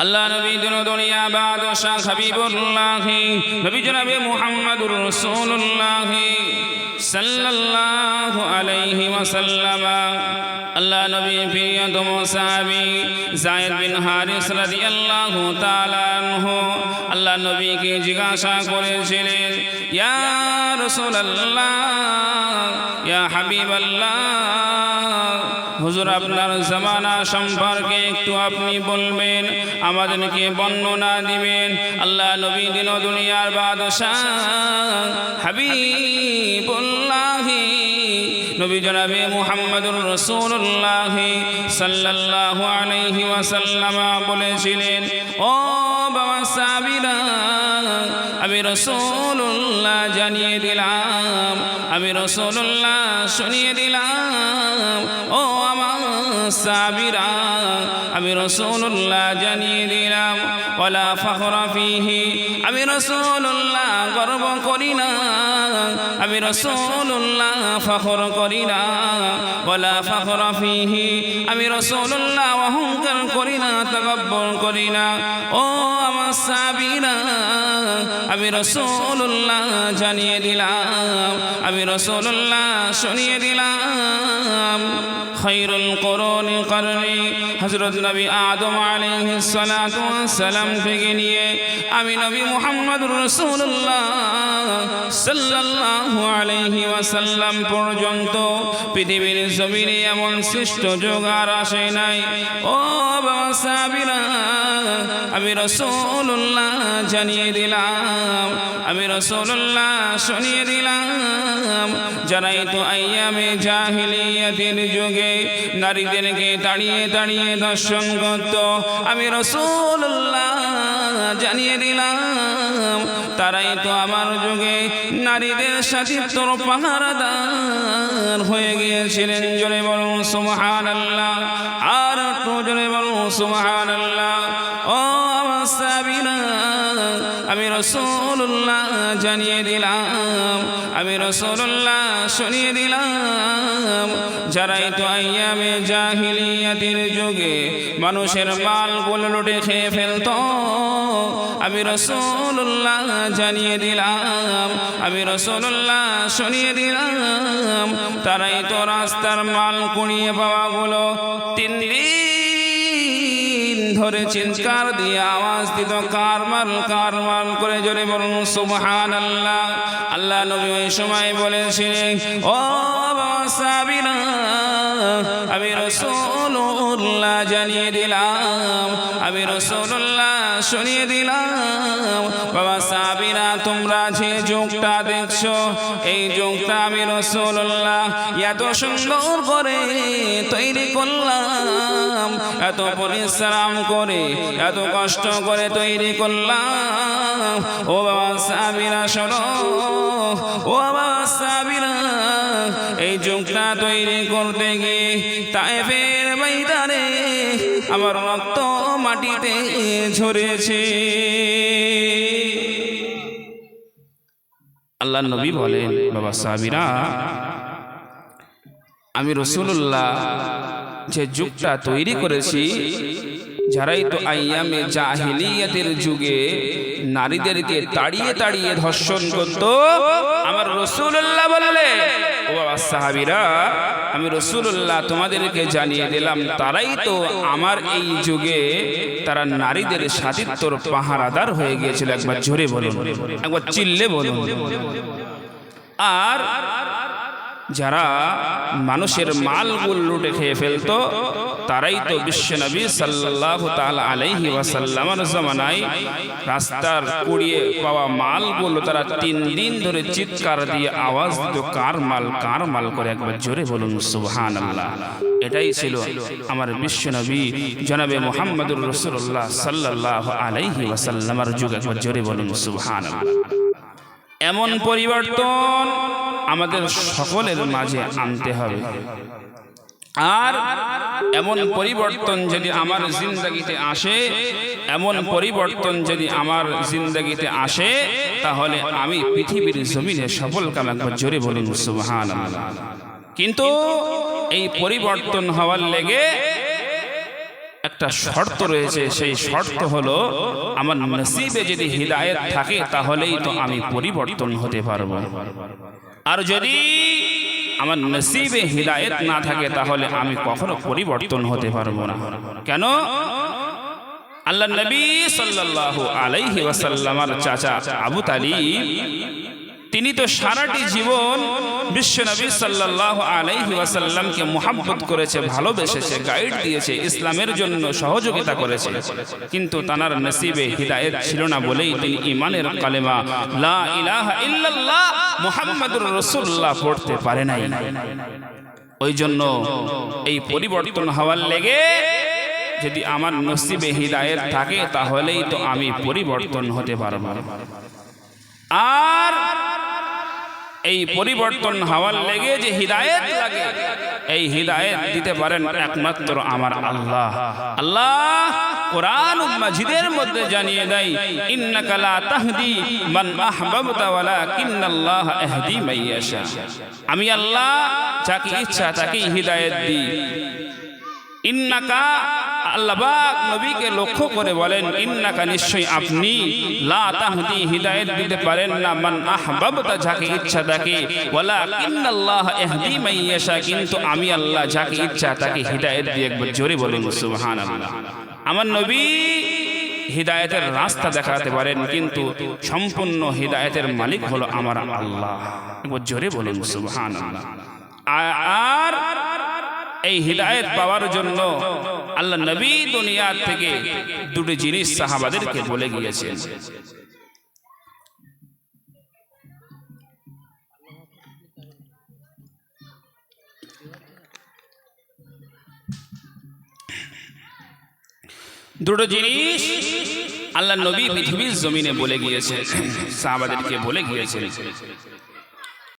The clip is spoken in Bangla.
আল্লাহ নবী দুনিয়া বাদশাহ হাবিবুল্লাহ নবী জনাবে মুহাম্মদুর রাসূলুল্লাহ সাল্লাল্লাহু আলাইহি ওয়াসাল্লাম। আল্লাহ নবী প্রিয়তম সাহাবী যায়েদ বিন হারিস রাদিয়াল্লাহু তাআলা আনহু আল্লাহ নবীকে জিজ্ঞাসা করেছিলেন, ইয়া রাসূলুল্লাহ, ইয়া হাবিবাল্লাহ, হুজুর আপনার জামানা সম্পর্কে একটু আপনি বলবেন, আমাদেরকে বর্ণনা দিবেন। আল্লাহ নবী দিন দুনিয়ার বাদশাহ হাবিবুল্লাহ নবী জনাবে মুহাম্মদুর রাসূলুল্লাহ সাল্লাল্লাহু আলাইহি ওয়াসাল্লাম বলেছিলেন, ও বাবা সাহাবীরা, আমি রাসূলুল্লাহ জানিয়ে দিলাম, আমি রাসূলুল্লাহ শুনিয়ে দিলাম। ও আমার সাহাবীরা, আমি রাসূলুল্লাহ জানিয়ে দিলাম, ওয়ালা ফখরা ফীহি, আমি রাসূলুল্লাহ গর্ব করি না, আমি রাসূলুল্লাহ ফখর করি না, ওয়ালা ফখরা ফীহি, আমি রাসূলুল্লাহ অহংকার করি না, তাকাব্বুর করি না। ও আমার সাহাবীরা, আমি রাসূলুল্লাহ জানিয়ে দিলাম, আমি রাসূলুল্লাহ শুনিয়ে দিলাম। খায়রুল কুরুনি করনি, হযরত নবী আদম আলাইহিস সালাতু ওয়াস সালাম থেকে নিয়ে আমি নবী মুহাম্মদুর রাসূলুল্লাহ সাল্লাল্লাহু আলাইহি ওয়াসাল্লাম পর্যন্ত পৃথিবীর জমিনে এমন শ্রেষ্ঠ যুগ আর আসে নাই। ও বাবা সাহাবীরা, আমি রাসূলুল্লাহ জানিয়ে দিলাম, আমি রাসূলুল্লাহ শুনিয়ে দিলাম। যারাই তো আইয়ামে জাহিলিয়াতের যুগে নারীদেরকে তাড়িয়ে তাড়িয়ে দর্শন করত, আমি রাসূলুল্লাহ জানিয়ে দিলাম, তারাই তো আমার যুগে নারীদের সাথে তোর পাহারাদার হয়ে গিয়েছিলেন। জোরে বলুন সুবহানাল্লাহ, আর একটু জোরে বলুন সুবহানাল্লাহ। ও সাহাবীরা, আমি রাসূলুল্লাহ জানিয়ে দিলাম, আমি রাসূলুল্লাহ শুনিয়ে দিলাম। যারাই তো আইয়ামে জাহিলিয়াতের যুগে মানুষের মালগুলো লুটে খেয়ে ফেলতো, আমি রাসূলুল্লাহ জানিয়ে দিলাম, আমি রাসূলুল্লাহ শুনিয়ে দিলাম। তারাই তো রাস্তার মাল কুড়িয়ে পাওয়াগুলো 3 দিন ধরে চিৎকার দিয়ে আওয়াজ দিত, কারমাল কারমাল করে। জোরে বলুন সুবহানাল্লাহ। আল্লাহ নবী ওই সময় বলেছিলেন, ও সাহাবীরা, আমি রাসূলুল্লাহ জানিয়ে দিলাম, আমি রাসূলুল্লাহ শুনিয়ে দিলাম। বাবা সাহাবীরা, তোমরা যে যুগটা দেখছো, এই যুগটা আমি রাসূলুল্লাহ এত সুন্দর করে তৈরি করলাম, এত পরিশ্রম করে, এত কষ্ট করে তৈরি করলাম। ও বাবা সাহাবীরা শোনো, ও বাবা সাহাবীরা, এই যুগটা তৈরি করতে গিয়ে তায়েফের ময়দানে আমার রক্ত মাটিতে ঝরেছে। আল্লাহ নবী বলেন, বাবা সাহাবীরা, আমি রাসূলুল্লাহ যে যুগটা তৈরি করেছি, যারাই তো আইয়ামে জাহিলিয়াতের যুগে নারীদেরকে তাড়িয়ে তাড়িয়ে ধর্ষণ করত, আমার রাসূলুল্লাহ বললে, ও বাবা সাহাবীরা, আমি রাসূলুল্লাহ তোমাদেরকে জানিয়ে দিলাম, তারাই তো আমার এই যুগে তারা নারীদের সাথীত্বর পাহারাদার হয়ে গিয়েছিল। একবার জোরে বলুন, একবার চিল্লে বলুন। আর যারা মানুষের মালগুলো লুটে খেয়ে ফেলতো, তারাই তো বিশ্বনবী সাল্লাল্লাহু তাআলা আলাইহি ওয়াসাল্লামের জামানায় রাস্তার কুড়িয়ে পাওয়া মালগুলো তারা 3 দিন ধরে চিৎকার দিয়ে আওয়াজ দিত, কারমাল কারমাল করে। একবার জোরে বলুন সুবহানাল্লাহ। এটাই ছিল আমার বিশ্বনবী জনাবে মুহাম্মদুর রাসূলুল্লাহ সাল্লাল্লাহু আলাইহি ওয়াসাল্লামের যুগ। একবার জোরে বলুন সুবহানাল্লাহ। এমন পরিবর্তন আমাদের সকলের মাঝে আনতে হবে। আর এমন পরিবর্তন যদি আমার জিন্দেগিতে আসে, এমন পরিবর্তন যদি আমার জিন্দেগিতে আসে, তাহলে আমি পৃথিবীর জমিনে সফল কাম। একবার জোরে বলুন সুবহানাল্লাহ। কিন্তু এই পরিবর্তন হওয়ার লেগে একটা শর্ত রয়েছে, সেই শর্ত হলো আমার নসিবে যদি হিদায়েত থাকে তাহলেই তো আমি পরিবর্তন হতে পারবো, আর যদি আমার নসিবে হিদায়েত না থাকে তাহলে আমি কখনো পরিবর্তন হতে পারবো না। কেন? আল্লাহ নবী সাল্লাল্লাহু আলাইহি ওয়াসাল্লামের চাচা আবু তালিব তিনি তো সারাটি জীবন বিশ্বনবী সাল্লাল্লাহু আলাইহি ওয়াসাল্লামকে মুহাব্বত করেছে, ভালোবেসেছে, গাইড দিয়েছে, ইসলামের জন্য সহযোগিতা করেছে, কিন্তু তার নসিবে হিদায়েত ছিল না বলেই তিনি ঈমানের কালেমা লা ইলাহা ইল্লাল্লাহ মুহাম্মাদুর রাসূলুল্লাহ পড়তে পারে নাই। ওই জন্য এই পরিবর্তন হওয়ার লেগে যদি আমার নসিবে হিদায়েত থাকে তাহলেই তো আমি পরিবর্তন হতে পারবো। আর এই পরিবর্তন হওয়ার লেগে যে হিদায়েত লাগে, এই হিদায়েত দিতে পারেন একমাত্র আমার আল্লাহ। আল্লাহ কোরআন মাজিদের মধ্যে জানিয়ে দেয়, ইন্নাকা লা তাহদি মান আহবাবতা ওয়ালাকিন্নাল্লাহা ইয়াহদি মান ইয়াশা। আমি আল্লাহ যাকে ইচ্ছা তাকেই হিদায়েত দিই। ইন্নাকা, আল্লাহ পাক নবীকে লক্ষ্য করে বলেন, ইন্নাকা নিশ্চয় আপনি, লা তাহদি হিদায়েত দিতে পারেন না, মান আহবাবতা যাকে ইচ্ছা তাকে, ওয়ালাকিন্নাল্লাহা ইয়াহদি মান ইয়াশা কিন্তু আমি আল্লাহ যাকে ইচ্ছা তাকে হিদায়েত দিই। একবার জোরে বলুন সুবহানাল্লাহ। আমার নবী হিদায়েতের রাস্তা দেখাতে পারেন, কিন্তু সম্পূর্ণ হিদায়েতের মালিক হলো আমার আল্লাহ। একবার জোরে বলুন সুবহানাল্লাহ। আর এই হিদায়েত পাওয়ার জন্য আল্লাহ নবী দুনিয়া থেকে দুটি জিনিস সাহাবাদেরকে বলে গিয়েছেন। দুটো জিনিস আল্লাহ নবী পৃথিবীর জমিনে বলে গিয়েছেন, সাহাবাদেরকে বলে গিয়েছেন।